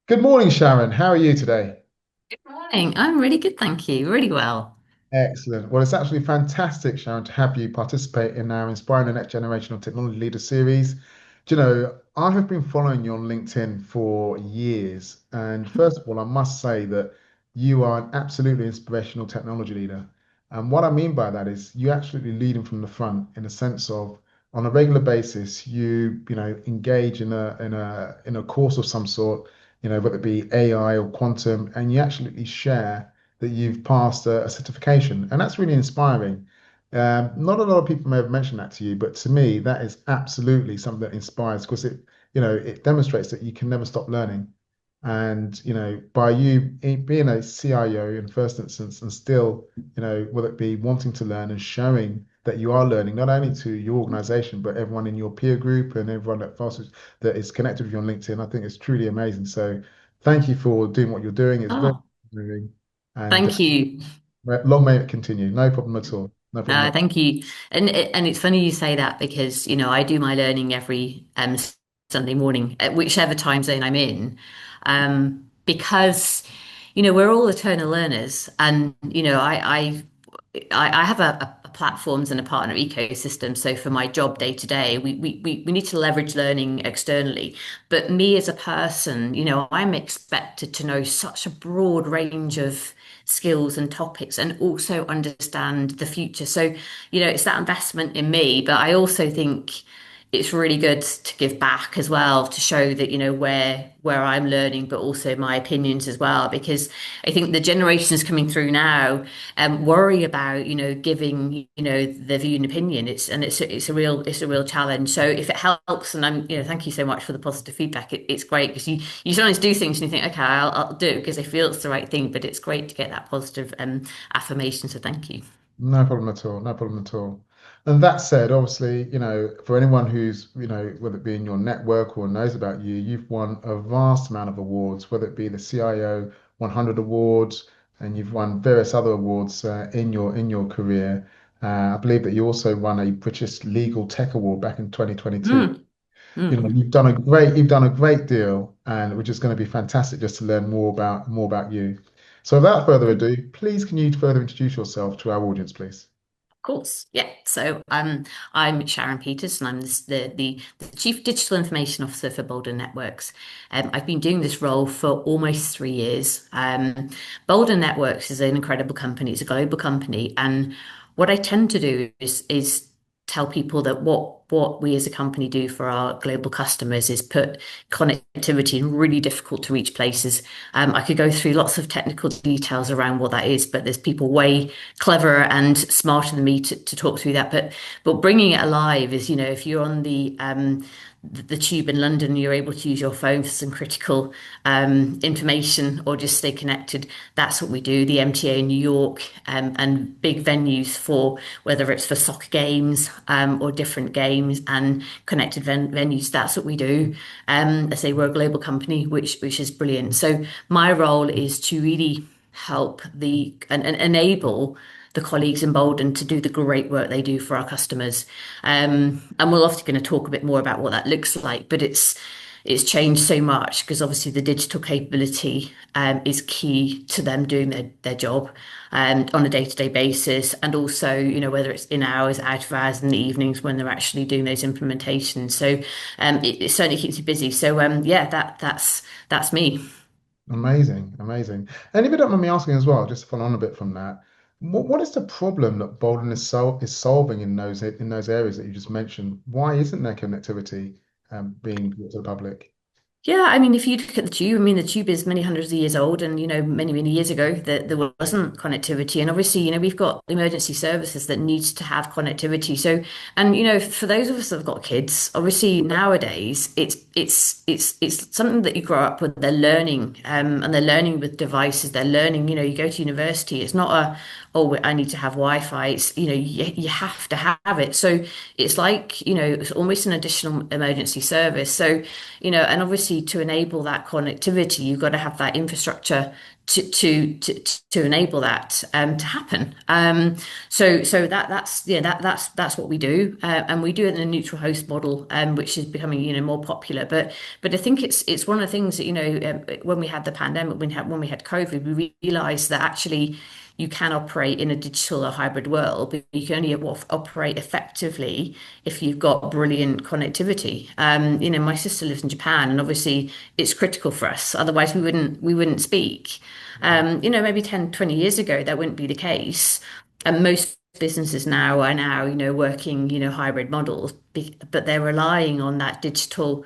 Good morning, Sharon. How are you today? Morning. I'm really good, thank you. Really well. Excellent. Well, it's actually fantastic, Sharon, to have you participate in our Inspiring the Next Generation of Technology Leader series. I have been following you on LinkedIn for years. And first of all, I must say that you are an absolutely inspirational technology leader. And what I mean by that is you actually leading from the front in the sense of on a regular basis, engage in a course of some sort, whether it be AI or quantum, and you actually share that you've passed a certification, and that's really inspiring. Not a lot of people may have mentioned that to you, but to me, that is absolutely something that inspires because it demonstrates that you can never stop learning. And by you being a CIO in first instance, and still, will it be wanting to learn and showing that you are learning not only to your organization but everyone in your peer group and everyone that is connected with you on LinkedIn, I think it's truly amazing. So, thank you for doing what you're doing. It's very Oh, moving. And thank you. long may it continue. No problem at all. No problem at all. Thank you. And it's funny you say that because, I do my learning every Sunday morning, at whichever time zone I'm in. Because, we're all eternal learners. And, I have a platforms and a partner ecosystem. So for my job day to day, we need to leverage learning externally. But me as a person, I'm expected to know such a broad range of skills and topics and also understand the future. So, it's that investment in me, but I also think it's really good to give back as well to show that where I'm learning but also my opinions as well, because I think the generations coming through now worry about giving their view and opinion. It's a real challenge. So if it helps, and I'm thank you so much for the positive feedback. It's great because you sometimes do things and you think, okay, I'll do it because I feel it's the right thing, but it's great to get that positive affirmation, so thank you. No problem at all. No problem at all. And that said, obviously, for anyone who's, whether it be in your network or knows about you, you've won a vast amount of awards, whether it be the CIO 100 awards, and you've won various other awards in your career. I believe that you also won a British Legal Tech Award back in 2022. Mm, mm. You've done a great deal, and which is going to be fantastic just to learn more about you. So without further ado, please can you further introduce yourself to our audience, please? Of course, yeah. So I'm Sharon Peters, and I'm the Chief Digital Information Officer for Boldyn Networks. I've been doing this role for almost 3 years. Boldyn Networks is an incredible company. It's a global company, and what I tend to do is tell people that what we as a company do for our global customers is put connectivity in really difficult to reach places. I could go through lots of technical details around what that is, but there's people way cleverer and smarter than me to talk through that. But bringing it alive is, if you're on the tube in London, you're able to use your phone for some critical information or just stay connected. That's what we do. The MTA in New York and big venues for whether it's for soccer games or different games and connected venues. That's what we do. I say we're a global company, which is brilliant. So my role is to really help and enable the colleagues in Boldyn to do the great work they do for our customers. And we're often going to talk a bit more about what that looks like, but it's changed so much because obviously the digital capability is key to them doing their job on a day-to-day basis, and also whether it's in hours, out of hours, in the evenings when they're actually doing those implementations. So it certainly keeps you busy. So yeah, that's me. Amazing, amazing. And if you don't mind me asking as well, just to follow on a bit from that, what is the problem that Bolden is solving in those areas that you just mentioned? Why isn't there connectivity being brought to the public? Yeah, I mean, if you look at the tube, I mean, the tube is many hundreds of years old, and many, many years ago, there wasn't connectivity, and obviously, we've got emergency services that needs to have connectivity. So, and for those of us that have got kids, obviously nowadays, it's something that you grow up with. They're learning, and they're learning with devices. They're learning. You go to university. It's not oh, I need to have Wi-Fi. It's you have to have it. So it's like it's almost an additional emergency service. So and obviously to enable that connectivity, you've got to have that infrastructure to enable that to happen. So that's yeah that's what we do, and we do it in a neutral host model, which is becoming more popular. But I think it's one of the things that when we had the pandemic, when we had COVID, we realized that actually you can operate in a digital or hybrid world, but you can only operate effectively if you've got brilliant connectivity. My sister lives in Japan, and obviously it's critical for us. Otherwise, we wouldn't speak. Maybe 10, 20 years ago, that wouldn't be the case. And most businesses now are working, hybrid models, but they're relying on that digital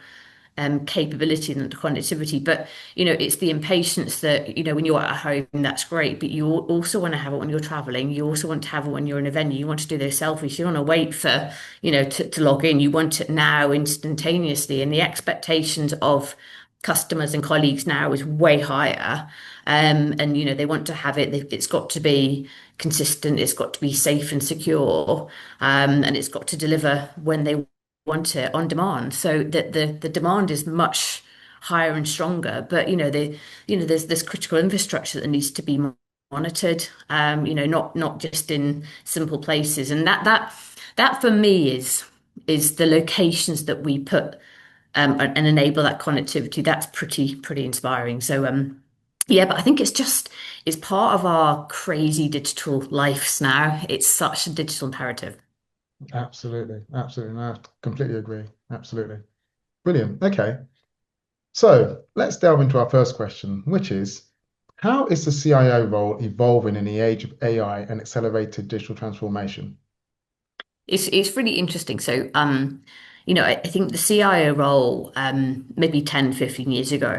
capability and the connectivity. But it's the impatience that when you're at home, that's great. But you also want to have it when you're traveling. You also want to have it when you're in a venue. You want to do those selfies. You don't want to wait for to log in. You want it now instantaneously. And the expectations of customers and colleagues now is way higher. And they want to have it. It's got to be consistent. It's got to be safe and secure. And it's got to deliver when they want it on demand. So that the demand is much higher and stronger. But there's this critical infrastructure that needs to be monitored. Not just in simple places. And that for me is the locations that we put and enable that connectivity. That's pretty inspiring. So yeah, but I think it's part of our crazy digital lives now. It's such a digital imperative. Absolutely. Absolutely. No, I completely agree. Absolutely. Brilliant. Okay. So let's delve into our first question, which is how is the CIO role evolving in the age of AI and accelerated digital transformation? It's really interesting. So, I think the CIO role, maybe 10, 15 years ago,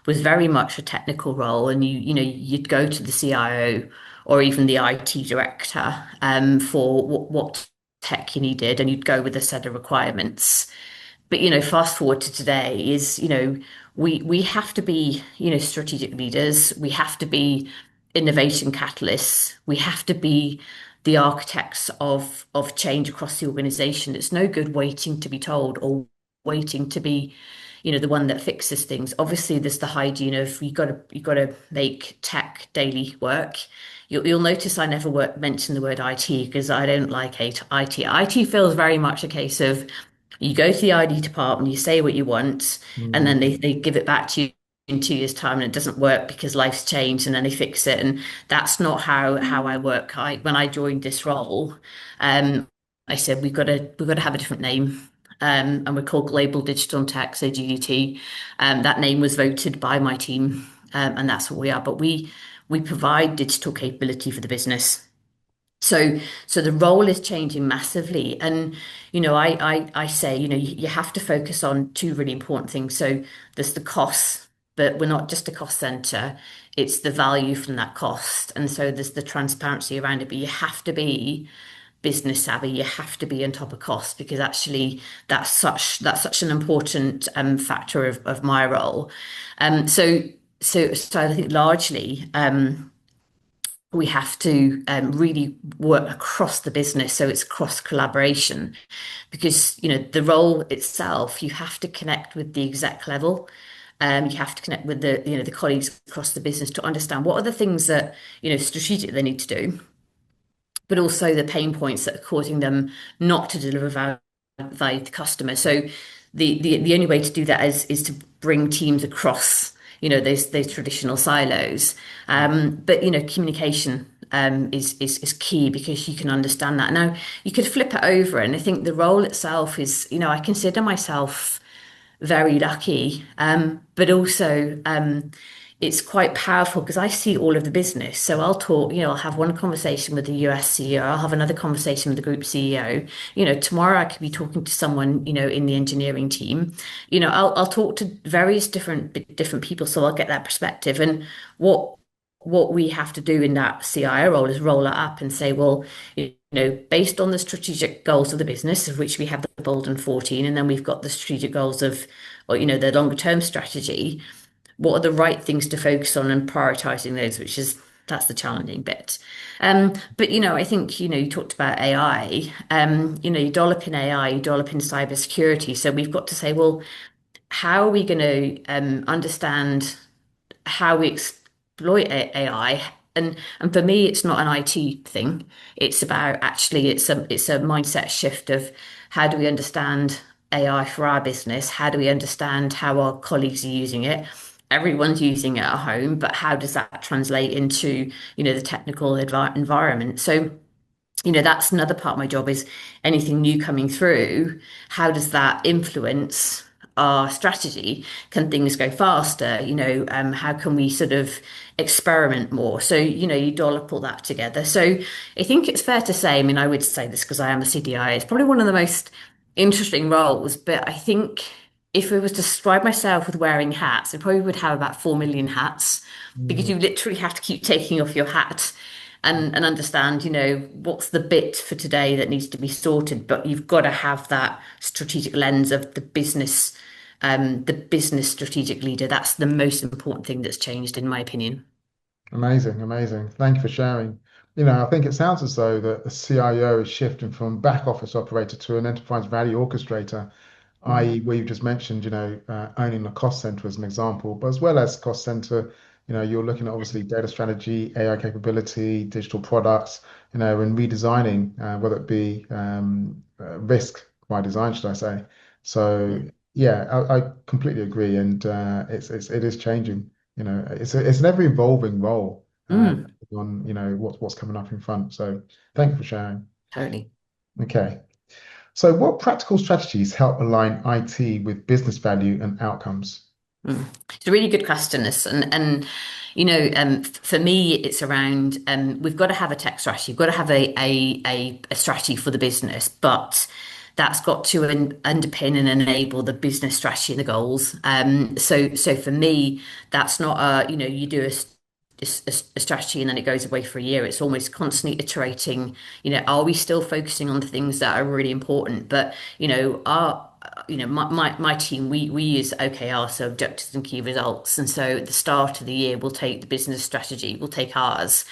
was very much a technical role, and you'd go to the CIO or even the IT director, for what tech you needed, and you'd go with a set of requirements. But fast forward to today is, we have to be, strategic leaders. We have to be innovation catalysts. We have to be the architects of change across the organization. It's no good waiting to be told or waiting to be, the one that fixes things. Obviously, there's the hygiene of you got to make tech daily work. You'll notice I never mention the word IT because I don't like IT. IT feels very much a case of you go to the ID department, you say what you want, and then Mm, they give it back to you in 2 years' time, and it doesn't work because life's changed, and then they fix it. And that's not how I work. When I joined this role, um, I said we've got to have a different name. And we're called Global Digital and Tech, so GDT. That name was voted by my team, and that's what we are. But we provide digital capability for the business. So the role is changing massively. And, I say, you have to focus on two really important things. So there's the costs, but we're not just a cost center, it's the value from that cost. And so there's the transparency around it, but you have to be business savvy, you have to be on top of cost because actually that's such an important factor of my role. So I think largely we have to really work across the business so it's cross collaboration because the role itself you have to connect with the exec level. You have to connect with the colleagues across the business to understand what are the things that strategic they need to do, but also the pain points that are causing them not to deliver value to customers. So the only way to do that is to bring teams across, those traditional silos. But communication is key because you can understand that. Now you could flip it over, and I think the role itself is, I consider myself very lucky. But also, it's quite powerful because I see all of the business. So I'll talk, I'll have one conversation with the US CEO, I'll have another conversation with the group CEO. Tomorrow I could be talking to someone, in the engineering team. I'll talk to various different people, so I'll get that perspective. And what we have to do in that CIO role is roll it up and say, well, based on the strategic goals of the business, of which we have the Boldyn 14, and then we've got the strategic goals of, or, the longer term strategy, what are the right things to focus on and prioritizing those, that's the challenging bit. But I think you talked about AI. You dollop in AI, you dollop in cybersecurity. So we've got to say, well, how are we going to understand how we exploit AI. And for me, it's not an IT thing. It's about actually it's a mindset shift of how do we understand AI for our business? How do we understand how our colleagues are using it? Everyone's using it at home, but how does that translate into, the technical environment? So, that's another part of my job is anything new coming through, how does that influence our strategy? Can things go faster? How can we sort of experiment more? So, you dollop all that together. So I think it's fair to say, I mean, I would say this because I am a CDIO, it's probably one of the most interesting roles, but I think if I was to describe myself with wearing hats, I probably would have about 4 million hats because Mm. you literally have to keep taking off your hat and understand, what's the bit for today that needs to be sorted. But you've got to have that strategic lens of the business strategic leader. That's the most important thing that's changed, in my opinion. Amazing, amazing. Thank you for sharing. I think it sounds as though that the CIO is shifting from back office operator to an enterprise value orchestrator, Mm, i.e., where you've just mentioned, owning the cost center as an example, but as well as cost center, you're looking at obviously data strategy, AI capability, digital products, and redesigning, whether it be risk by design, should I say. So yeah. yeah, I completely agree, and it is changing. It's an ever evolving role, Mm, on what's coming up in front. So thank you for sharing. totally. Okay. So, what practical strategies help align IT with business value and outcomes? Mm. It's a really good question, this, and for me, it's around we've got to have a tech strategy. We've got to have a strategy for the business, but that's got to underpin and enable the business strategy and the goals. So for me, that's not you do a strategy and then it goes away for a year. It's almost constantly iterating. Are we still focusing on the things that are really important? But our my team, we use OKR, so objectives and key results. And so at the start of the year, we'll take the business strategy, we'll take ours,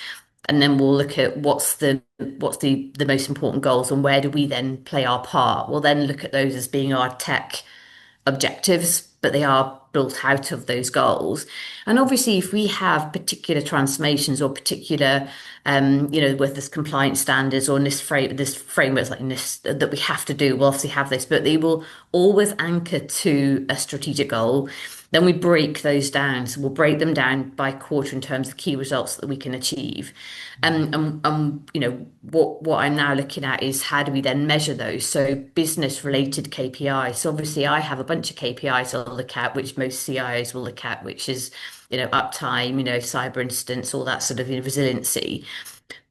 and then we'll look at what's the most important goals and where do we then play our part. We'll then look at those as being our tech objectives, but they are built out of those goals. And obviously, if we have particular transformations or particular, with this compliance standards or in this frameworks like this that we have to do, we'll obviously have this, but they will always anchor to a strategic goal. Then we break those down. So we'll break them down by quarter in terms of key results that we can achieve. What I'm now looking at is how do we then measure those? So business related KPIs. So obviously I have a bunch of KPIs I'll look at, which most CIOs will look at, which is, uptime, cyber incidents, all that sort of, resiliency.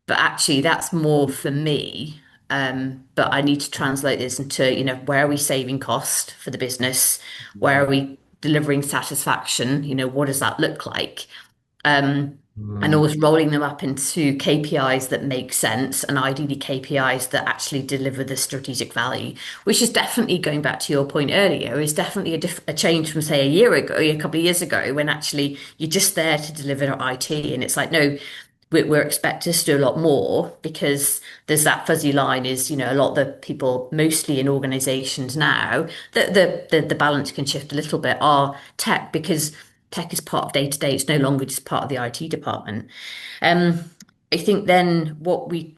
But actually that's more for me. But I need to translate this into, where are we saving cost for the business? Where are we delivering satisfaction? What does that look like? And Mm, always rolling them up into KPIs that make sense and ideally KPIs that actually deliver the strategic value, which is definitely going back to your point earlier, is definitely a change from, say, a year ago, a couple of years ago, when actually you're just there to deliver IT. And it's like, no, we're expected to do a lot more because there's that fuzzy line is, a lot of the people, mostly in organizations now, the balance can shift a little bit, are tech because tech is part of day to day. It's no longer just part of the IT department. Um, I think then what we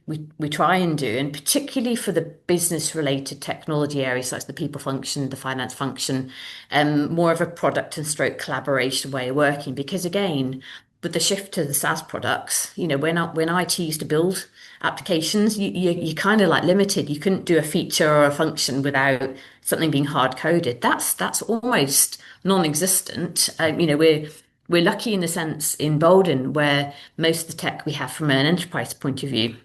try and do, and particularly for the business related technology areas, like the people function, the finance function, more of a product and stroke collaboration way of working. Because again, with the shift to the SaaS products, when IT used to build applications, you're kind of like limited. You couldn't do a feature or a function without something being hard coded. That's almost non-existent. We're lucky in the sense in Boldyn where most of the tech we have from an enterprise point of view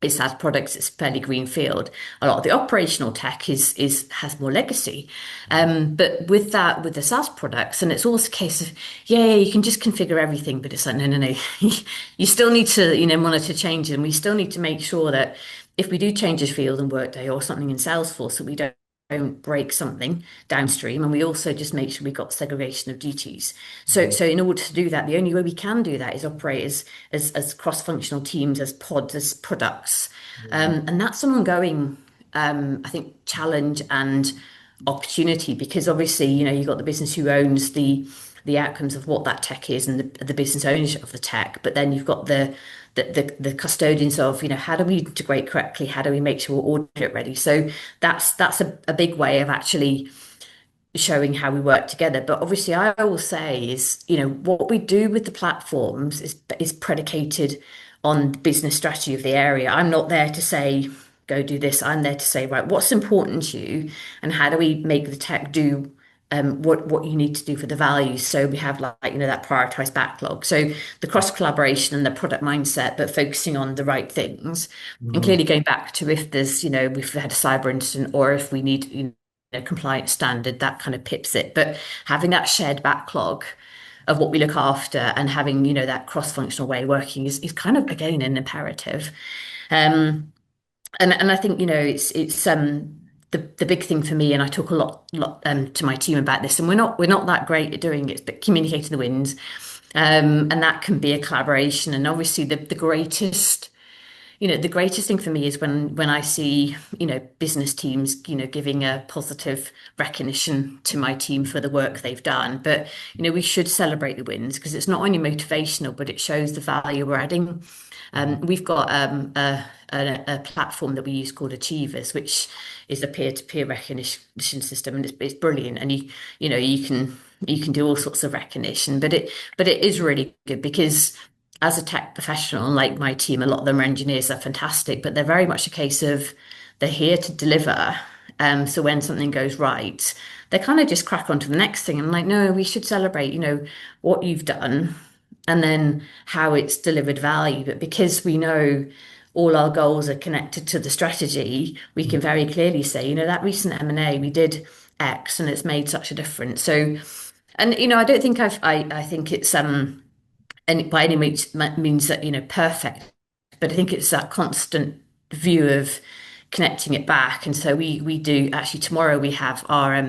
is SaaS products. It's fairly greenfield. A lot of the operational tech is has more legacy, but with that, with the SaaS products, and it's always a case of yeah, you can just configure everything, but it's like no, no, no, you still need to monitor changes, and we still need to make sure that if we do change a field in Workday or something in Salesforce, that we don't break something downstream, and we also just make sure we've got segregation of duties. So in order to do that, the only way we can do that is operate as cross-functional teams, as pods, as products, and that's an ongoing, I think, challenge and opportunity because obviously, you've got the business who owns the outcomes of what that tech is and the business ownership of the tech. But then you've got the custodians of, how do we integrate correctly? How do we make sure we're audit ready? So that's a big way of actually showing how we work together. But obviously, I will say is, what we do with the platforms is predicated on the business strategy of the area. I'm not there to say, go do this. I'm there to say, right, what's important to you, and how do we make the tech do what you need to do for the values. So we have that prioritized backlog. So the cross collaboration and the product mindset, but focusing on the right things, and Mm, clearly going back to if there's we've had a cyber incident or if we need compliance standard, that kind of pips it. But having that shared backlog of what we look after and having, that cross-functional way of working is kind of again an imperative. Um, and I think, it's the big thing for me, and I talk a lot to my team about this, and we're not that great at doing it, but communicating the wins. And that can be a collaboration. And obviously the greatest thing for me is when I see, business teams, giving a positive recognition to my team for the work they've done. But, we should celebrate the wins because it's not only motivational, but it shows the value we're adding. We've got a platform that we use called Achievers, which is a peer-to-peer recognition system, and it's brilliant. And you can do all sorts of recognition, but it is really good because as a tech professional, like my team, a lot of them are engineers, they're fantastic, but they're very much a case of they're here to deliver. So when something goes right, they kind of just crack on to the next thing. I'm like, no, we should celebrate, what you've done and then how it's delivered value. But because we know all our goals are connected to the strategy, we can very clearly say, that recent M&A, we did X and it's made such a difference. So, and I don't think I think it's and by any means that perfect, but I think it's that constant view of connecting it back. And so we do actually tomorrow we have our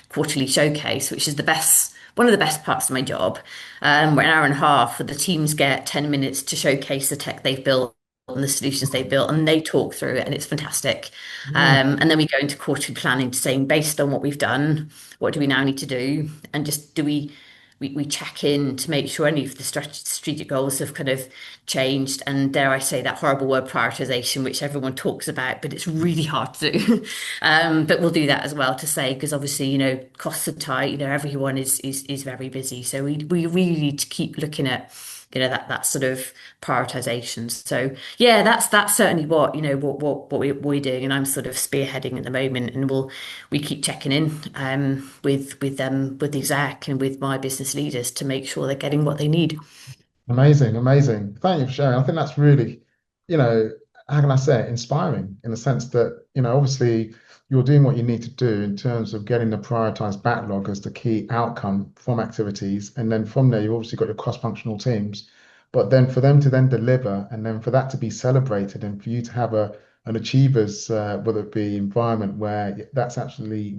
quarterly showcase, which is one of the best parts of my job. We're an hour and a half where the teams get 10 minutes to showcase the tech they've built and the solutions they've built, and they talk through it, and it's fantastic. mm. And then we go into quarterly planning to saying, based on what we've done, what do we now need to do, and just do we check in to make sure any of the strategic goals have kind of changed. And dare I say that horrible word prioritization, which everyone talks about, but it's really hard to do. But we'll do that as well to say, because obviously, costs are tight, everyone is very busy. So we really need to keep looking at that sort of prioritization. So yeah, that's certainly what we're doing, and I'm sort of spearheading at the moment, and we keep checking in with the exec and with my business leaders to make sure they're getting what they need. Amazing, amazing. Thank you for sharing. I think that's really, you know, how can I say it, inspiring in the sense that, obviously you're doing what you need to do in terms of getting the prioritized backlog as the key outcome from activities. And then from there, you've obviously got your cross-functional teams. But then for them to then deliver and then for that to be celebrated and for you to have an achievers, whether it be environment where that's actually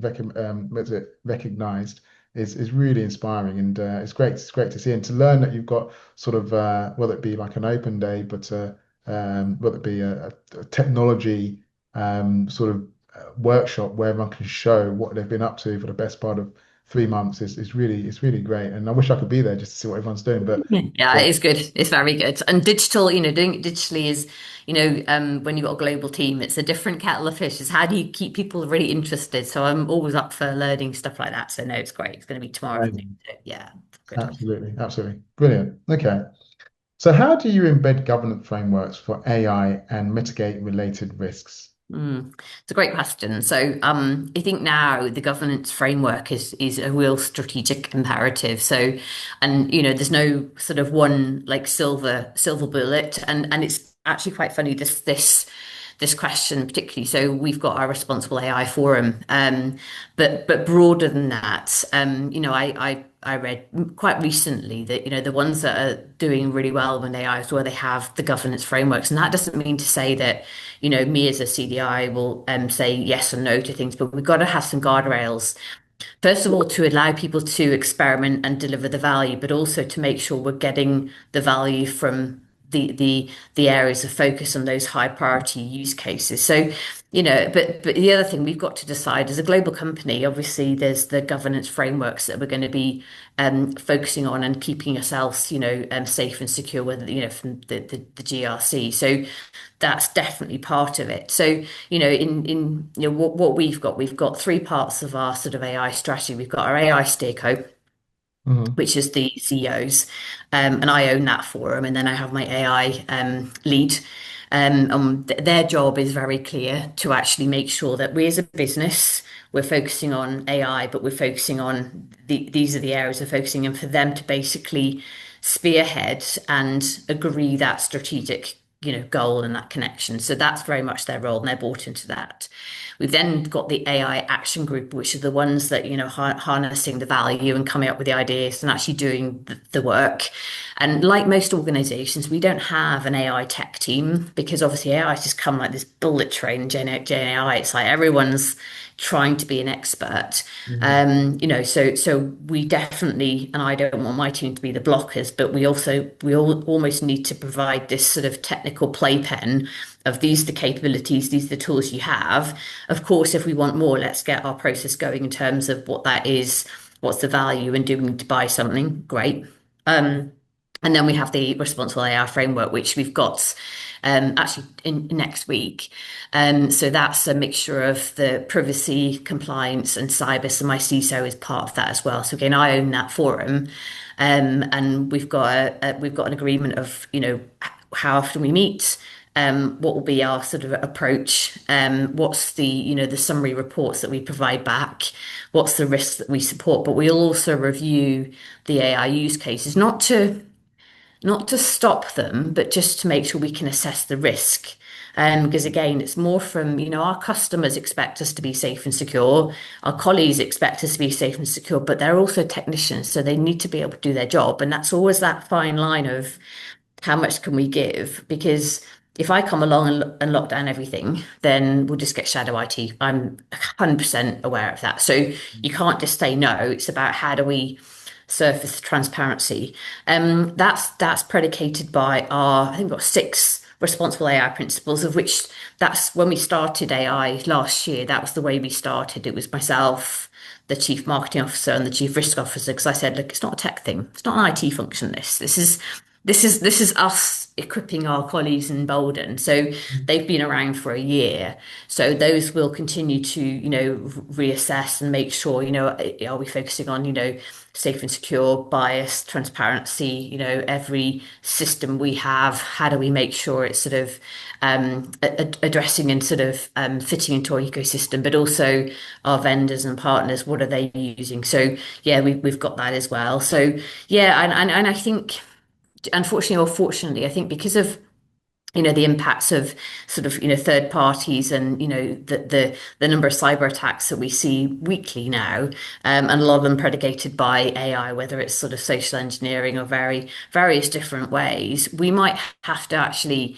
recognized is really inspiring and it's great to see and to learn that you've got sort of whether it be like an open day, but whether it be a technology sort of workshop where everyone can show what they've been up to for the best part of 3 months is really it's really great. And I wish I could be there just to see what everyone's doing. Yeah, But it's good. It's very good. And digital, doing it digitally is, when you've got a global team, it's a different kettle of fish. It's how do you keep people really interested? So I'm always up for learning stuff like that. So no, it's great. It's going to be tomorrow afternoon. amazing. So, yeah, good. Absolutely, absolutely brilliant. Okay, so how do you embed governance frameworks for AI and mitigate related risks? It's a great question. So, I think now the governance framework is a real strategic imperative. So, and there's no sort of one like silver bullet, and it's actually quite funny this question particularly. So we've got our responsible AI forum, but broader than that, I read quite recently that the ones that are doing really well with AI is where they have the governance frameworks, and that doesn't mean to say that me as a CDI will say yes or no to things, but we've got to have some guardrails. First of all, to allow people to experiment and deliver the value, but also to make sure we're getting the value from the areas of focus on those high priority use cases. So, but the other thing we've got to decide as a global company, obviously there's the governance frameworks that we're going to be focusing on and keeping ourselves, safe and secure, whether, from the GRC. So that's definitely part of it. So, what we've got three parts of our sort of AI strategy. We've got our AI steerco, Hmm. which is the CEOs, and I own that forum. And then I have my AI lead. Their job is very clear to actually make sure that we as a business, we're focusing on AI, but we're focusing on these are the areas we're focusing, and for them to basically spearhead and agree that strategic, goal and that connection. So that's very much their role, and they're bought into that. We've then got the AI action group, which are the ones that, harnessing the value and coming up with the ideas and actually doing the work. And like most organizations, we don't have an AI tech team because obviously AI has just come like this bullet train, Gen AI. It's like everyone's trying to be an expert. Hmm. So we definitely, and I don't want my team to be the blockers, but we almost need to provide this sort of technical playpen of these are the capabilities, these are the tools you have. Of course, if we want more, let's get our process going in terms of what that is, what's the value, and do we need to buy something? Great. Um, and then we have the responsible AI framework, which we've got actually in next week. So that's a mixture of the privacy, compliance, and cyber. So my CISO is part of that as well. So again, I own that forum, and we've got an agreement of how often we meet. What will be our sort of approach? What's the summary reports that we provide back? What's the risks that we support? But we'll also review the AI use cases, not to stop them, but just to make sure we can assess the risk. Because again, it's more from, our customers expect us to be safe and secure. Our colleagues expect us to be safe and secure, but they're also technicians, so they need to be able to do their job. And that's always that fine line of how much can we give? Because if I come along and lock down everything, then we'll just get shadow IT. I'm 100% aware of that. So you can't just say no. It's about how do we surface transparency. That's predicated by I think we've got six responsible AI principles, of which that's when we started AI last year. That was the way we started. It was myself, the chief marketing officer, and the chief risk officer, because I said, look, it's not a tech thing. It's not an IT function. This is us equipping our colleagues in Boldyn. So they've been around for a year. So those will continue to, reassess and make sure, are we focusing on, safe and secure, bias, transparency, every system we have, how do we make sure it's sort of addressing and sort of fitting into our ecosystem, but also our vendors and partners, what are they using? So yeah, we've got that as well. So yeah, and I think unfortunately or fortunately, I think because of the impacts of sort of third parties and the number of cyber attacks that we see weekly now, and a lot of them predicated by AI, whether it's sort of social engineering or various different ways, we might have to actually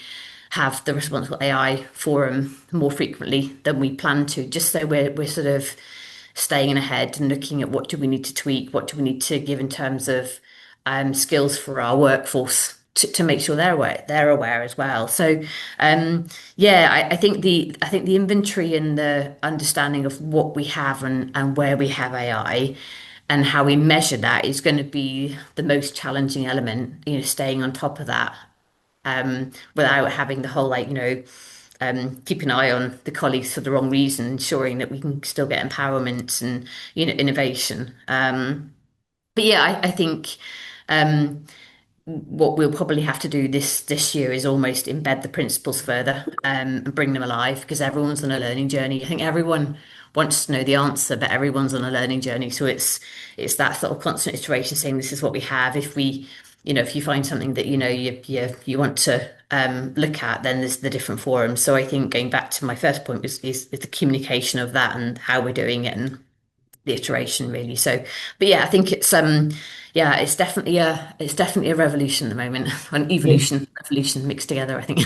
have the responsible AI forum more frequently than we plan to, just so we're sort of staying ahead and looking at what do we need to tweak, what do we need to give in terms of skills for our workforce to make sure they're aware as well. So yeah, I think the inventory and the understanding of what we have and where we have AI and how we measure that is going to be the most challenging element, staying on top of that without having the whole keep an eye on the colleagues for the wrong reason, ensuring that we can still get empowerment and innovation. But yeah, I think um, what we'll probably have to do this year is almost embed the principles further and bring them alive because everyone's on a learning journey. I think everyone wants to know the answer, but everyone's on a learning journey. So it's that sort of constant iteration, saying this is what we have. If you find something that you want to look at, then there's the different forums. So I think going back to my first point is the communication of that and how we're doing it and the iteration really. So, but yeah, I think yeah, it's definitely a revolution at the moment, an evolution, revolution mixed together, I think.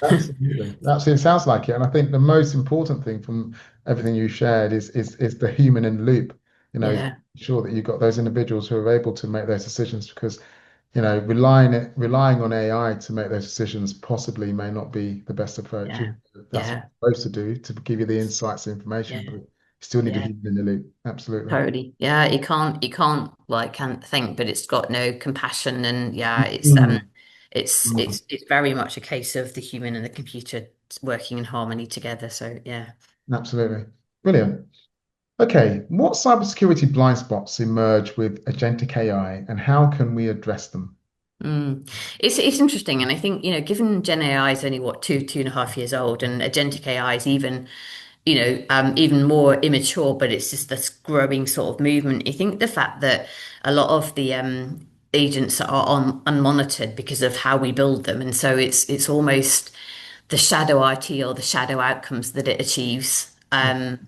Absolutely. Absolutely. It sounds like it. And I think the most important thing from everything you shared is the human in the loop. Yeah, Sure that you've got those individuals who are able to make those decisions because relying on AI to make those decisions possibly may not be the best approach. Yeah, Even though that's what yeah, it's supposed to do to give you the insights and information, but yeah, you still need a yeah. human in the loop. Absolutely. Totally. Yeah, it can't like can't think, but it's got no compassion and yeah, Mm, it's mm, it's very much a case of the human and the computer working in harmony together. So yeah. absolutely. Brilliant. Okay, what cybersecurity blind spots emerge with agentic AI and how can we address them? Mm. It's interesting, and I think given Gen AI is only what 2.5 years old, and agentic AI is even more immature, but it's just this growing sort of movement. I think the fact that a lot of the agents are on unmonitored because of how we build them, and so it's almost the shadow IT or the shadow outcomes that it achieves are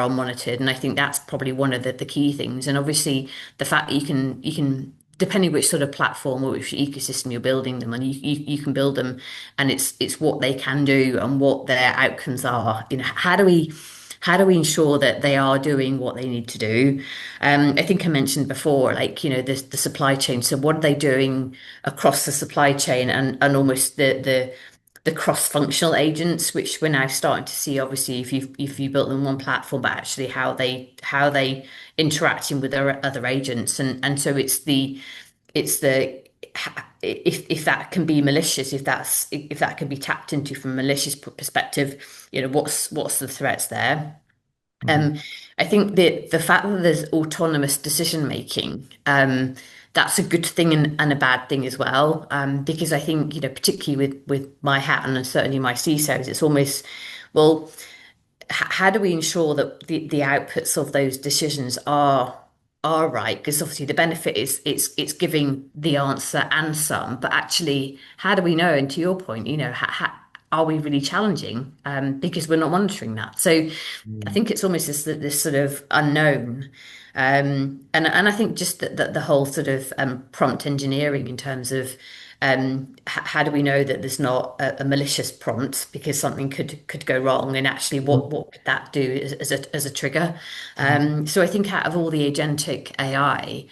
unmonitored, and I think that's probably one of the key things. And obviously, the fact that you can depending which sort of platform or which ecosystem you're building them on, you can build them, and it's what they can do and what their outcomes are. How do we ensure that they are doing what they need to do? I think I mentioned before, like, the supply chain. So what are they doing across the supply chain and almost the cross-functional agents, which we're now starting to see, obviously, if you built them on one platform, but actually how they interacting with their other agents. And so it's the if that can be malicious, if that can be tapped into from a malicious perspective, what's the threats there? Mhm. Um, I think the fact that there's autonomous decision making, that's a good thing and a bad thing as well. Because I think, particularly with my hat and certainly my CISOs, it's almost, well, how do we ensure that the outputs of those decisions are right? Because obviously the benefit is it's giving the answer and some, but actually, how do we know? And to your point, are we really challenging? Because we're not monitoring that. So I Mm, think it's almost this sort of unknown. And I think just that the whole sort of prompt engineering in terms of how do we know that there's not a malicious prompt because something could go wrong, and actually what could that do as a trigger? mm, So I think out of all the agentic AI,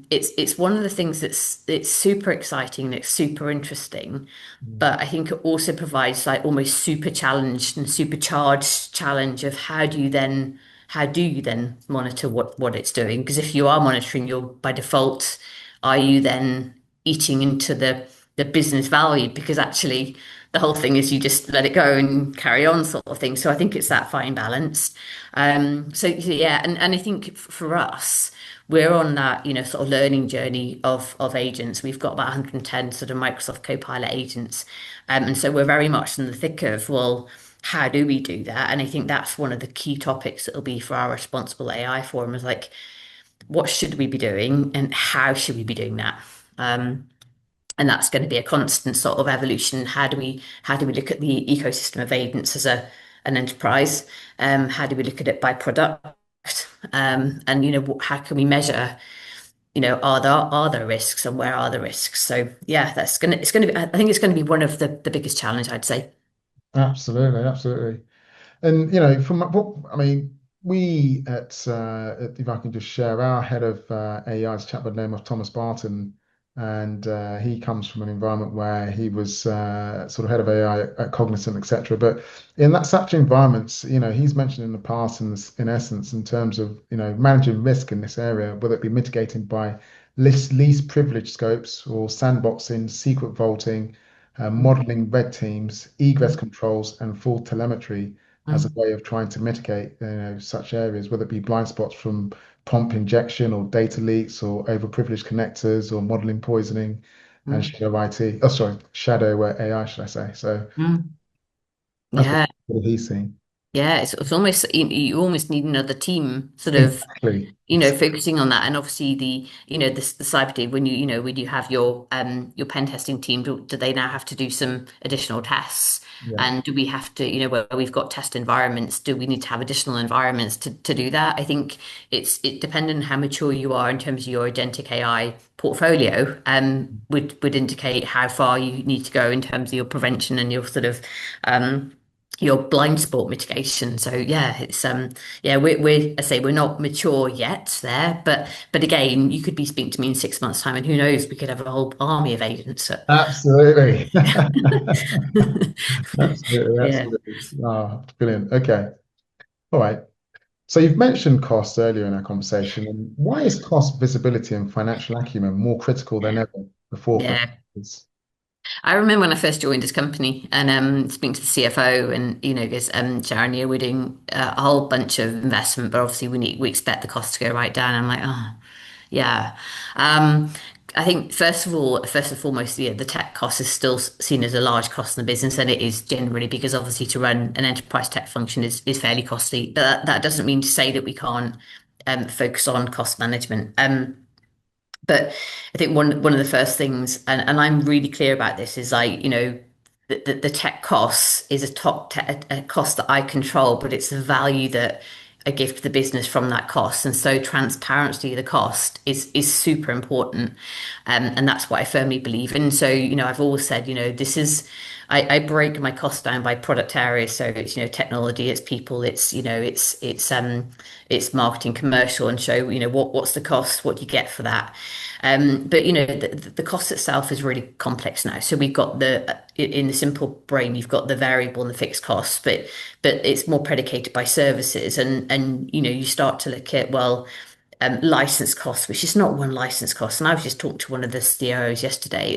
it's one of the things it's super exciting and it's super interesting, mm, but I think it also provides like almost super challenged and supercharged challenge of how do you then monitor what it's doing? Because if you are monitoring, you're by default, are you then eating into the business value? Because actually the whole thing is you just let it go and carry on sort of thing. So I think it's that fine balance. So yeah, and I think for us, we're on that, sort of learning journey of agents. We've got about 110 sort of Microsoft Copilot agents. And so we're very much in the thick of, well, how do we do that? And I think that's one of the key topics that'll be for our responsible AI forum is like, what should we be doing and how should we be doing that? Um, and that's going to be a constant sort of evolution. How do we look at the ecosystem of agents as an enterprise? How do we look at it by product? And how can we measure? Are there risks and where are the risks? So yeah, it's gonna be. I think it's going to be one of the biggest challenge, I'd say. absolutely, absolutely. And from what I mean, we if I can just share, our head of AI is a chap by the name of Thomas Barton, and he comes from an environment where he was sort of head of AI at Cognizant, etc. But in that such environments, he's mentioned in the past, in essence, in terms of managing risk in this area, whether it be mitigating by least privilege scopes or sandboxing, secret vaulting, Mm, modeling red teams, egress mm, controls, and full telemetry as a mm, way of trying to mitigate such areas, whether it be blind spots from prompt injection or data leaks or overprivileged connectors or modeling poisoning and mm, shadow IT. Oh, sorry, shadow AI, should I say? So mm. that's Yeah, what he's seeing. yeah. It's almost you almost need another team sort of Exactly. focusing on that. And obviously the cyber team, when you have your pen testing team, do they now have to do some additional tests? Yeah. And do we have to, where we've got test environments, do we need to have additional environments to do that? I think it depending on how mature you are in terms of your agentic AI portfolio, would indicate how far you need to go in terms of your prevention and your sort of your blind spot mitigation. So yeah, it's yeah, we're I say we're not mature yet there, but again, you could be speaking to me in 6 months' time, and who knows, we could have a whole army of agents. So, Absolutely. yeah. Absolutely, Yeah. absolutely. Ah, brilliant. Okay. All right. So you've mentioned cost earlier in our conversation, and why is cost visibility and financial acumen more critical than ever before for Yeah. businesses? I remember when I first joined this company and speaking to the CFO and goes, Sharon, we're doing a whole bunch of investment, but obviously we expect the cost to go right down. I'm like, oh, yeah. Um, I think first and foremost, the tech cost is still seen as a large cost in the business, and it is generally because obviously to run an enterprise tech function is fairly costly. But that doesn't mean to say that we can't focus on cost management. But I think one of the first things, and I'm really clear about this, is like, the tech costs is a cost that I control, but it's the value that I give to the business from that cost. And so transparency of the cost is super important. And that's what I firmly believe in. So, I've always said, this is I break my costs down by product areas. So it's, technology, it's people, it's marketing, commercial, and show, what's the cost, what do you get for that. But the cost itself is really complex now. So we've got in the simple brain, you've got the variable and the fixed costs, but it's more predicated by services, and you start to look at, well, license costs, which is not one license cost. And I was just talking to one of the CDIOs yesterday.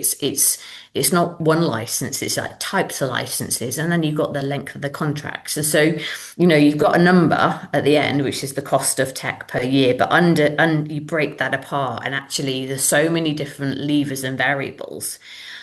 It's not one license. It's like types of licenses, and then you've got the length of the contracts. And so, you've got a number at the end, which is the cost of tech per year. But and you break that apart, and actually, there's so many different levers and variables.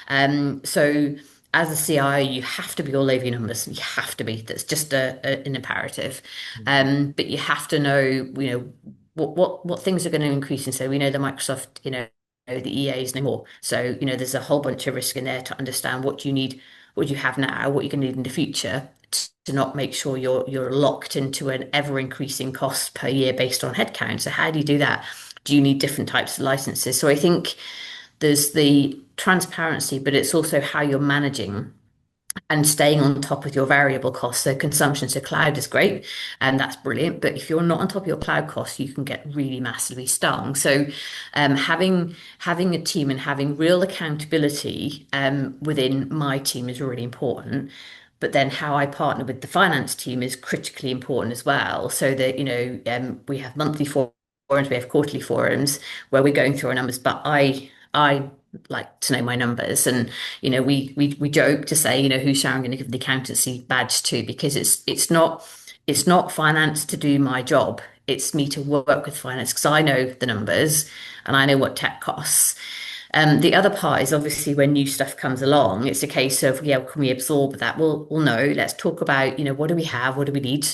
So as a CIO, you have to be all over your numbers. You have to be. That's just an imperative. But you have to know, what things are going to increase. And so we know the Microsoft, the EAs no more. So, there's a whole bunch of risk in there to understand what you need, what you have now, what you're going to need in the future to not make sure you're locked into an ever increasing cost per year based on headcount. So how do you do that? Do you need different types of licenses? So I think there's the transparency, but it's also how you're managing and staying on top of your variable costs. So consumption, so cloud is great, and that's brilliant. But if you're not on top of your cloud costs, you can get really massively stung. So having a team and having real accountability within my team is really important. But then how I partner with the finance team is critically important as well. So that, we have monthly forums, we have quarterly forums where we're going through our numbers. But I like to know my numbers, and we joke to say, who's Sharon going to give the accountancy badge to, because it's not finance to do my job. It's me to work with finance because I know the numbers and I know what tech costs. The other part is obviously when new stuff comes along, it's a case of, yeah, can we absorb that? Well, no, let's talk about, what do we have? What do we need?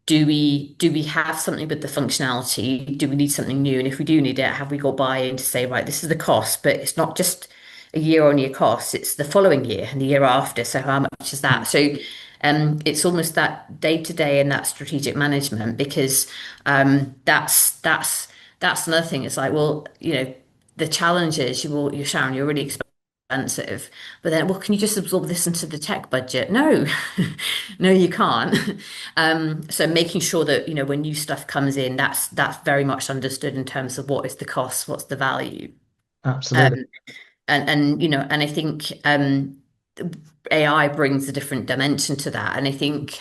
Do we have something with the functionality? Do we need something new? And if we do need it, have we got buy-in to say, right, this is the cost, but it's not just a year-on-year cost, it's the following year and the year after. So how much is that? So it's almost that day-to-day and that strategic management, because that's another thing. It's like, well, the challenge is you're Sharon, you're really expensive. But then, well, can you just absorb this into the tech budget? No, no, you can't. So making sure that, when new stuff comes in, that's very much understood in terms of what is the cost, what's the value. Absolutely. Um, and I think AI brings a different dimension to that. And I think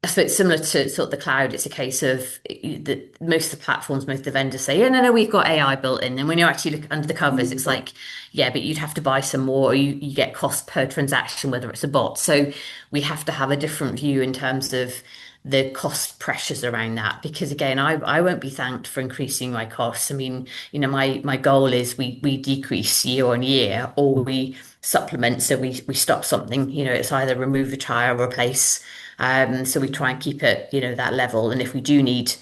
so it's similar to sort of the cloud. It's a case of that most of the platforms, most of the vendors say, yeah, no, we've got AI built in. And when you actually look under the covers, it's like, yeah, but you'd have to buy some more, or you get cost per transaction, whether it's a bot. So we have to have a different view in terms of the cost pressures around that, because again, I won't be thanked for increasing my costs. I mean, my goal is we decrease year on year, or we supplement, so we stop something, it's either remove, retire, or replace. So we try and keep it, that level. And if we do need,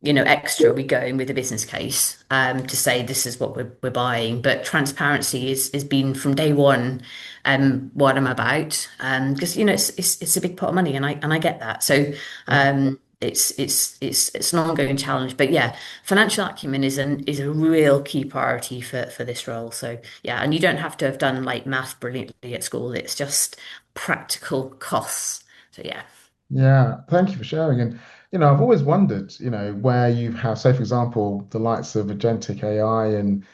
extra, we go in with a business case to say this is what we're buying. But transparency is been from day one what I'm about, because it's a big pot of money, and I get that. So it's an ongoing challenge. But yeah, financial acumen is a real key priority for this role. So yeah, and you don't have to have done like math brilliantly at school. It's just practical costs. So yeah. Yeah, thank you for sharing. And, I've always wondered, where you have, say, for example, the likes of agentic AI and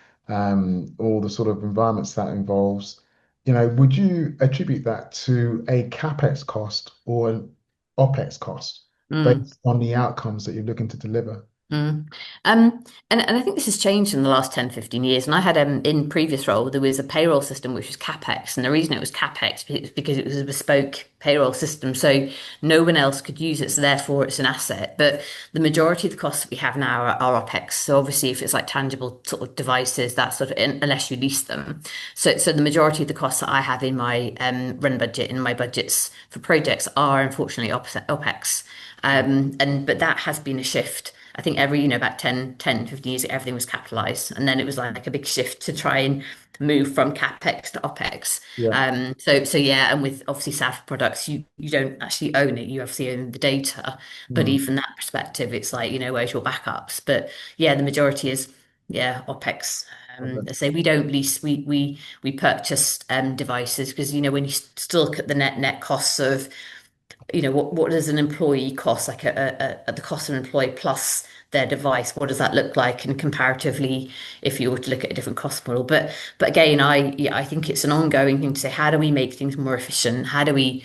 all the sort of environments that involves, would you attribute that to a CapEx cost or an OpEx cost Mm. based on the outcomes that you're looking to deliver? Mm. And I think this has changed in the last 10, 15 years. And I had in previous role, there was a payroll system which was CapEx. And the reason it was CapEx is because it was a bespoke payroll system. So no one else could use it. So therefore it's an asset. But the majority of the costs that we have now are OpEx. So obviously if it's like tangible sort of devices, that sort of, unless you lease them. So the majority of the costs that I have in my run budget, in my budgets for projects are unfortunately OpEx. But that has been a shift. I think about 15 years, everything was capitalized. And then it was like a big shift to try and move from CapEx to OpEx. Yeah. So yeah, and with obviously SaaS products, you don't actually own it. You obviously own the data. But Mm, even from that perspective, it's like, where's your backups? But yeah, the majority is, yeah, OpEx. okay. I say we don't lease, we purchase devices because, when you still look at the net costs of what does an employee cost, like the cost of an employee plus their device, what does that look like? And comparatively, if you were to look at a different cost model. But again, I think it's an ongoing thing to say, how do we make things more efficient? How do we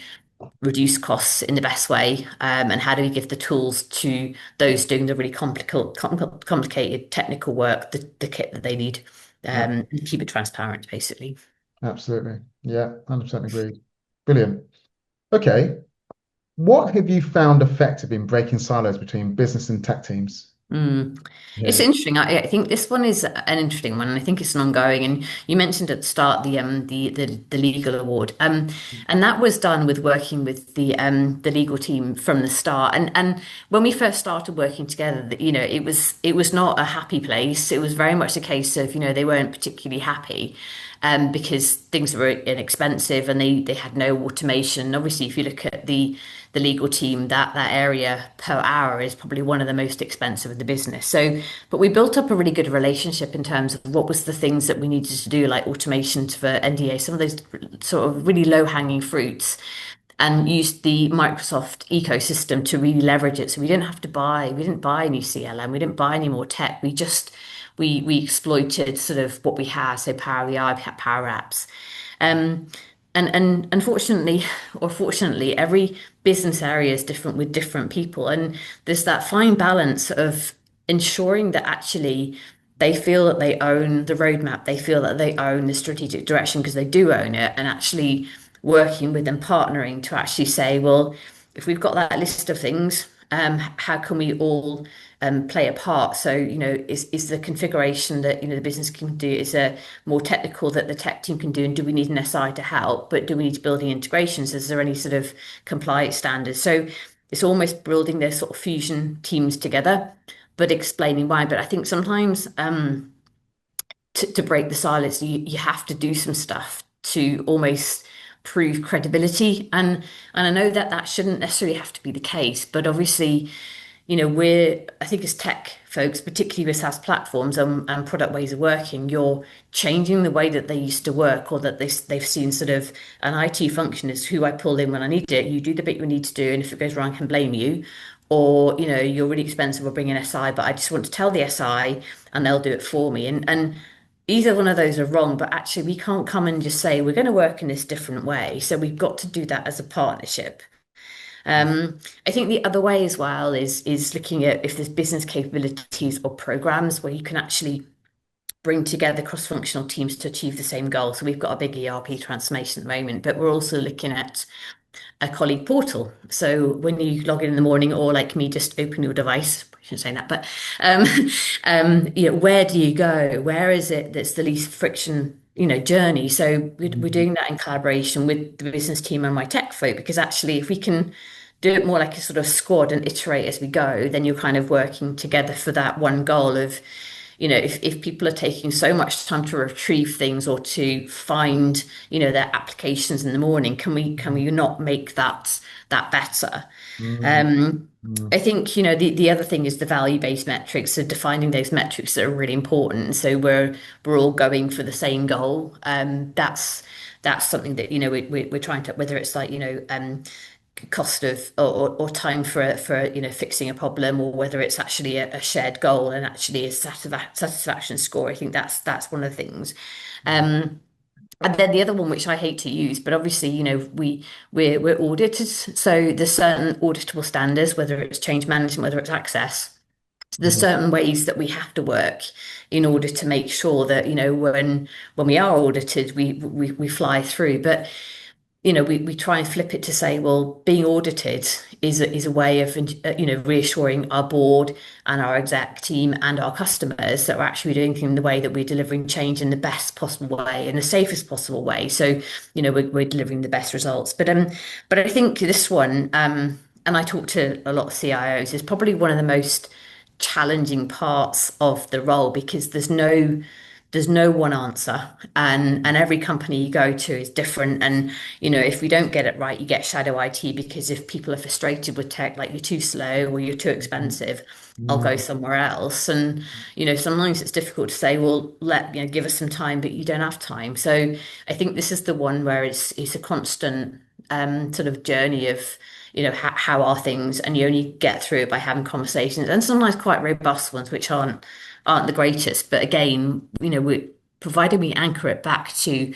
reduce costs in the best way? And how do we give the tools to those doing the really complicated technical work, the kit that they need, Yeah, and keep it transparent, basically. absolutely. Yeah, 100% agreed. Brilliant. Okay. What have you found effective in breaking silos between business and tech teams? Mm. It's Yeah. interesting. I think this one is an interesting one, and I think it's an ongoing. And you mentioned at the start the legal award, and that was done with working with the legal team from the start. And when we first started working together, it was not a happy place. It was very much a case of they weren't particularly happy, because things were inexpensive and they had no automation. Obviously, if you look at the legal team, that area per hour is probably one of the most expensive of the business. So, but we built up a really good relationship in terms of what was the things that we needed to do, like automation for NDA, some of those sort of really low hanging fruits, and used the Microsoft ecosystem to really leverage it. So we didn't buy new CLM, we didn't buy any more tech. We exploited sort of what we had, so Power BI, Power Apps. Um, and unfortunately, or fortunately, every business area is different with different people. And there's that fine balance of ensuring that actually they feel that they own the roadmap, they feel that they own the strategic direction because they do own it, and actually working with and partnering to actually say, well, if we've got that list of things, how can we all play a part? So, is the configuration that the business can do is a more technical that the tech team can do, and do we need an SI to help? But do we need to build the integrations? Is there any sort of compliance standards? So it's almost building their sort of fusion teams together, but explaining why. But I think sometimes to break the silence, you have to do some stuff to almost prove credibility. And I know that that shouldn't necessarily have to be the case, but obviously, I think as tech folks, particularly with SaaS platforms and product ways of working, you're changing the way that they used to work, or that they've seen sort of an IT function is who I pull in when I need it. You do the bit you need to do, and if it goes wrong, I can blame you. Or, you're really expensive, or bring an SI, but I just want to tell the SI and they'll do it for me. And either one of those are wrong, but actually we can't come and just say we're going to work in this different way. So we've got to do that as a partnership. I think the other way as well is looking at if there's business capabilities or programs where you can actually bring together cross-functional teams to achieve the same goal. So we've got a big ERP transformation at the moment, but we're also looking at a colleague portal. So when you log in the morning, or like me, just open your device. I shouldn't say that, but um, where do you go? Where is it that's the least friction, journey? So we're Mm, doing that in collaboration with the business team and my tech folk, because actually, if we can do it more like a sort of squad and iterate as we go, then you're kind of working together for that one goal of if people are taking so much time to retrieve things or to find, their applications in the morning, can we not make that better? mm, Um, mm, I think, the other thing is the value-based metrics, so defining those metrics that are really important. So we're all going for the same goal. That's something that, we're trying to, whether it's like, cost of or time for fixing a problem, or whether it's actually a shared goal and actually a satisfaction score. I think that's one of the things. Um, and then the other one, which I hate to use, but obviously, we're audited, so there's certain auditable standards, whether it's change management, whether it's access. There's Mhm. certain ways that we have to work in order to make sure that, when we are audited, we fly through. But we try and flip it to say, well, being audited is a way of, reassuring our board and our exec team and our customers that we're actually doing things in the way that we're delivering change in the best possible way, in the safest possible way. So, we're delivering the best results. But I think this one, and I talk to a lot of CIOs, is probably one of the most challenging parts of the role because there's no one answer, and every company you go to is different. And if we don't get it right, you get shadow IT, because if people are frustrated with tech, like, you're too slow or you're too expensive, I'll go Mhm. somewhere else. And sometimes it's difficult to say, well, give us some time, but you don't have time. So I think this is the one where it's a constant sort of journey of how are things, and you only get through it by having conversations, and sometimes quite robust ones, which aren't the greatest. But again, we provided we anchor it back to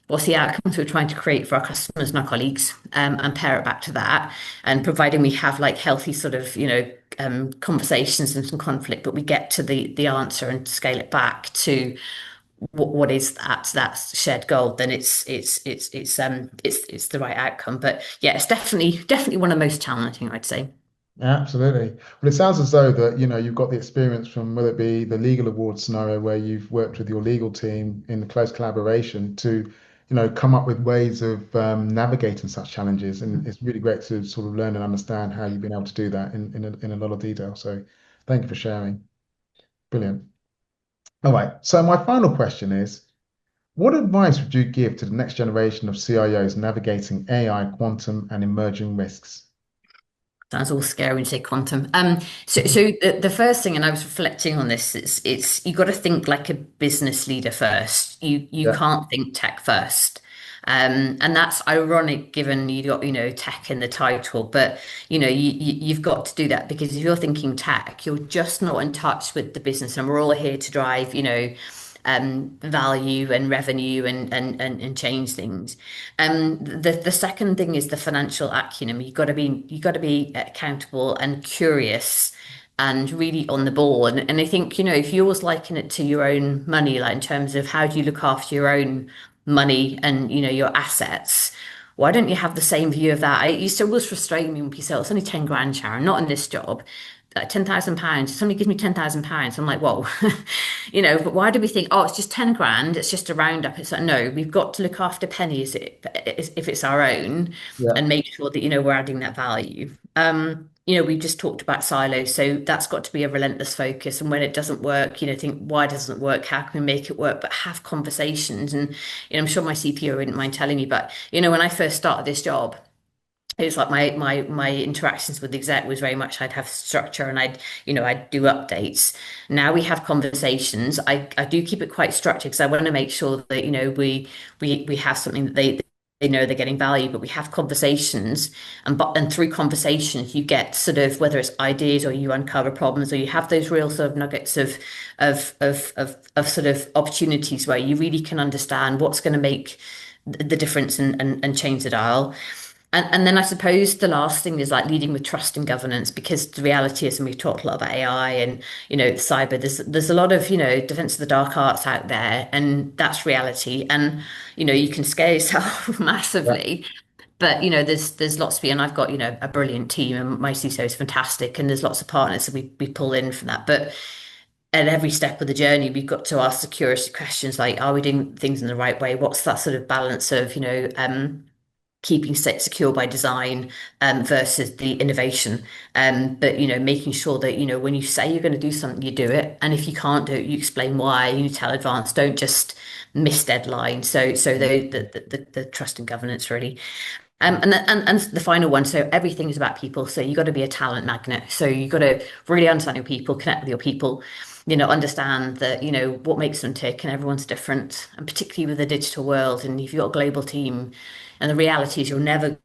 what's the outcomes we're trying to create for our customers and our colleagues, and pair it back to that, and providing we have like healthy sort of conversations and some conflict, but we get to the answer and scale it back to what is that shared goal, then it's the right outcome. But yeah, it's definitely one of the most challenging, I'd say. Absolutely. Well, it sounds as though that, you've got the experience from whether it be the legal award scenario where you've worked with your legal team in close collaboration to, come up with ways of navigating such challenges. And it's really great to sort of learn and understand how you've been able to do that in a lot of detail. So thank you for sharing. Brilliant. All right. So my final question is, what advice would you give to the next generation of CIOs navigating AI, quantum, and emerging risks? Sounds all scary when you say quantum. So the first thing, and I was reflecting on this, it's you got to think like a business leader first. You Yeah. can't think tech first. And that's ironic given you got, tech in the title, but you've got to do that, because if you're thinking tech, you're just not in touch with the business. And we're all here to drive, value and revenue and change things. The second thing is the financial acumen. You got to be accountable and curious and really on the ball. And I think, if you always liken it to your own money, like in terms of how do you look after your own money and your assets, why don't you have the same view of that? It used to always frustrate me when people say, "Oh, it's only 10 grand, Sharon, not in this job." £10,000. If somebody gives me £10,000, I'm like, whoa, but why do we think, oh, it's just 10 grand, it's just a roundup? It's like, no, we've got to look after pennies if it's our own, Yeah. and make sure that, we're adding that value. We've just talked about silos, so that's got to be a relentless focus. And when it doesn't work, think, why doesn't it work? How can we make it work? But have conversations. And, I'm sure my CPO wouldn't mind telling you, but, when I first started this job, it was like my interactions with the exec was very much I'd have structure, and I'd do updates. Now we have conversations. I do keep it quite structured because I want to make sure that we have something that they know they're getting value, but we have conversations, and through conversations you get sort of, whether it's ideas or you uncover problems, or you have those real sort of nuggets of sort of opportunities where you really can understand what's going to make the difference and change the dial. And then I suppose the last thing is like leading with trust and governance, because the reality is, and we've talked a lot about AI and cyber. There's a lot of defense of the dark arts out there, and that's reality. And you can scare yourself Yeah. massively, but there's lots to be. And I've got a brilliant team, and my CISO is fantastic, and there's lots of partners that we pull in from that. But at every step of the journey, we've got to ask security questions like, are we doing things in the right way? What's that sort of balance of keeping state secure by design, versus the innovation. But making sure that when you say you're going to do something, you do it, and if you can't do it, you explain why. You tell advance. Don't just miss deadlines. So the trust and governance, really. And the final one, so everything is about people. So you got to be a talent magnet. So you got to really understand your people, connect with your people, understand that, what makes them tick, and everyone's different. And particularly with the digital world, and if you've got a global team, and the reality is you're never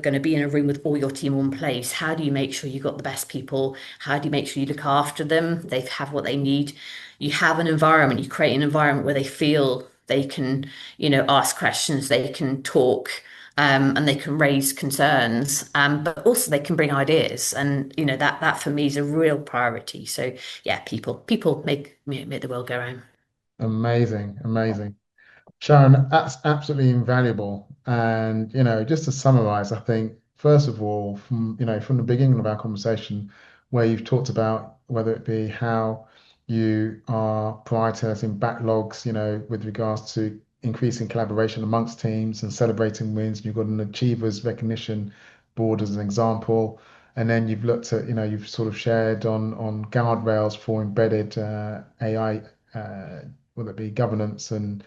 going to be in a room with all your team in one place, how do you make sure you got the best people? How do you make sure you look after them? They have what they need. You have an environment, you create an environment where they feel they can, ask questions, they can talk, and they can raise concerns, but also they can bring ideas, and that for me is a real priority. So yeah, people make the world go round. Amazing, amazing. Sharon, that's absolutely invaluable. And, just to summarize, I think, first of all, from the beginning of our conversation, where you've talked about whether it be how you are prioritizing backlogs, with regards to increasing collaboration amongst teams and celebrating wins. You've got an achievers recognition board as an example. And then you've looked at, you've sort of shared on guardrails for embedded AI, whether it be governance and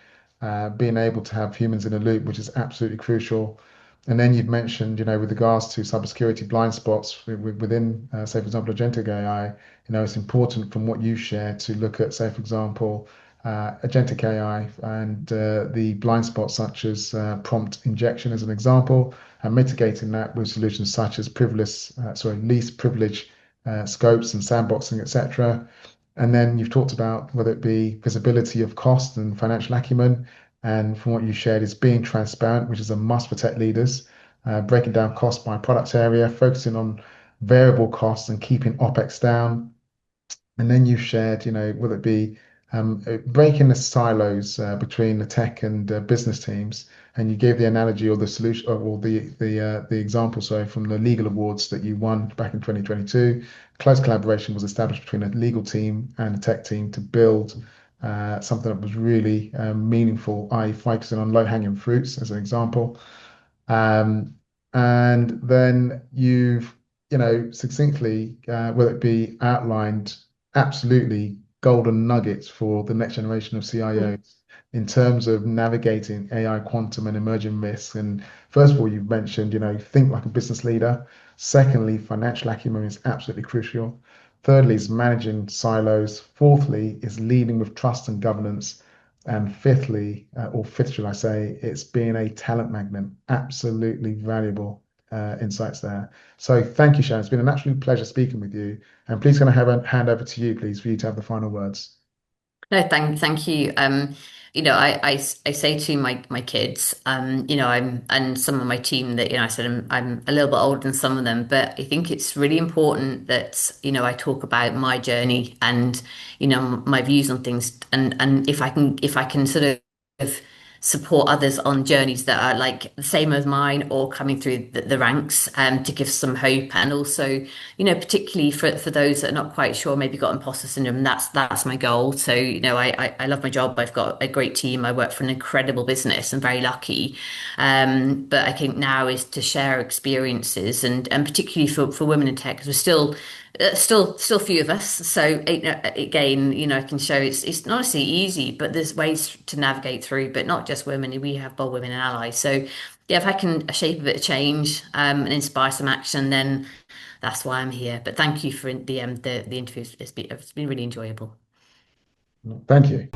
being able to have humans in a loop, which is absolutely crucial. And then you've mentioned, with regards to cybersecurity blind spots within, say, for example, agentic AI, it's important from what you share to look at, say, for example, agentic AI and the blind spots such as prompt injection as an example, and mitigating that with solutions such as least privilege scopes and sandboxing, etc. And then you've talked about whether it be visibility of cost and financial acumen. And from what you shared, is being transparent, which is a must for tech leaders, breaking down costs by product area, focusing on variable costs and keeping OpEx down. And then you've shared, whether it be breaking the silos between the tech and business teams. And you gave the analogy or the solution or the example, sorry, from the legal awards that you won back in 2022. Close collaboration was established between a legal team and a tech team to build something that was really meaningful, i.e., focusing on low-hanging fruits as an example. Um, and then you've, succinctly, whether it be outlined absolutely golden nuggets for the next generation of CIOs in terms of navigating AI, quantum, and emerging risks. And first of all, you've mentioned, think like a business leader. Secondly, financial acumen is absolutely crucial. Thirdly, is managing silos. Fourthly, is leading with trust and governance. And fifthly, or fifth, should I say, it's being a talent magnet. Absolutely valuable insights there. So thank you, Sharon. It's been an absolute pleasure speaking with you. And please, can I have a hand over to you, please, for you to have the final words? No, thank you. I say to my kids, I'm and some of my team that, I said I'm a little bit older than some of them, but I think it's really important that, I talk about my journey and, my views on things, and if I can sort of support others on journeys that are like the same as mine or coming through the ranks, to give some hope, and also, particularly for those that are not quite sure, maybe got imposter syndrome. That's my goal. So, I love my job. I've got a great team. I work for an incredible business. I'm very lucky. But I think now is to share experiences, and particularly for women in tech, because we're still few of us. So again, I can show it's not necessarily easy, but there's ways to navigate through. But not just women. We have bold women and allies. So yeah, if I can shape a bit of change, and inspire some action, then that's why I'm here. But thank you for the interview. It's been really enjoyable. Thank you.